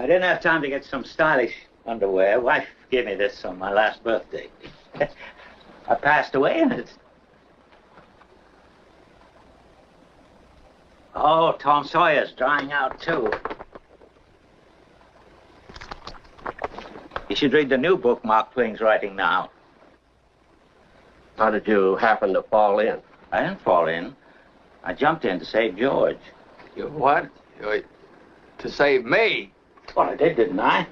I didn't have time to get some stylish underwear. Wife gave me this on my last birthday. I passed away in it. Oh, Tom Sawyer's drying out, too. You should read the new book Mark Twain's writing now. How did you happen to fall in? I didn't fall in. I jumped in to save George. You what? To save me? Well, I did, didn't I?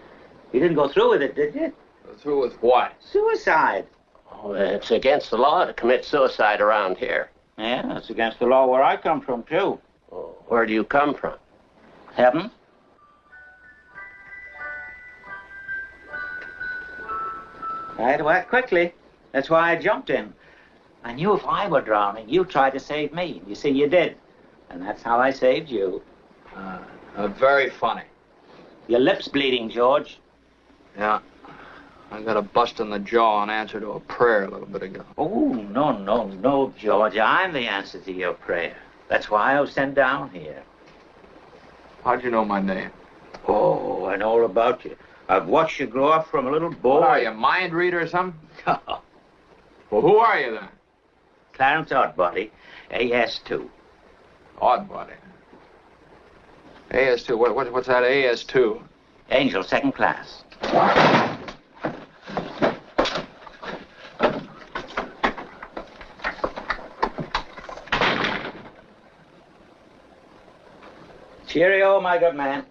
You didn't go through with it, did you? Go through with what? Suicide. Oh, it's against the law to commit suicide around here. Yeah, it's against the law where I come from, too. Oh, where do you come from? Heaven? I had to act quickly. That's why I jumped in. I knew if I were drowning, you'd try to save me. You see, you did. And that's how I saved you. Very funny. Your lip's bleeding, George. Yeah. I got a bust in the jaw in answer to a prayer a little bit ago. Oh, no, George. I'm the answer to your prayer. That's why I was sent down here. How'd you know my name? Oh, I know all about you. I've watched you grow up from a little boy. What are you, a mind reader or something? Well, who are you then? Clarence Oddbody, AS2. Oddbody. AS2. What's that AS2? Angel, second class. Cheerio, my good man.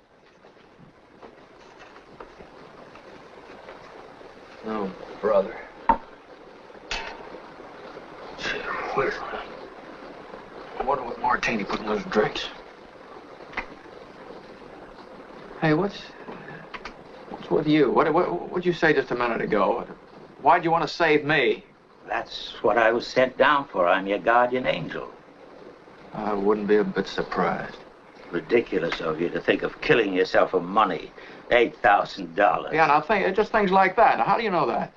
Oh, brother. I wonder what Martini put in those drinks. Hey, what's with you? What'd you say just a minute ago? Why'd you want to save me? That's what I was sent down for. I'm your guardian angel. I wouldn't be a bit surprised. Ridiculous of you to think of killing yourself for money. $8,000. Yeah, now just things like that. Now, how do you know that?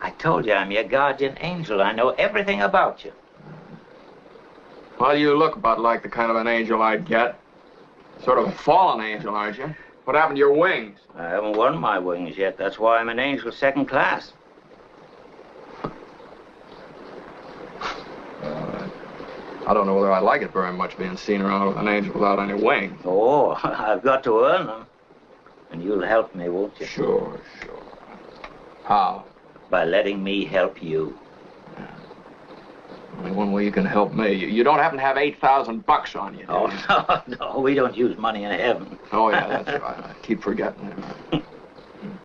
I told you I'm your guardian angel. I know everything about you. Well, you look about like the kind of an angel I'd get. Sort of a fallen angel, aren't you? What happened to your wings? I haven't won my wings yet. That's why I'm an angel second class. I don't know whether I like it very much being seen around with an angel without any wings. Oh, I've got to earn them. And you'll help me, won't you? Sure. How? By letting me help you. Only one way you can help me. You don't happen to have $8,000 on you, do you? Oh, no, we don't use money in heaven. Oh, yeah, that's right. I keep forgetting it.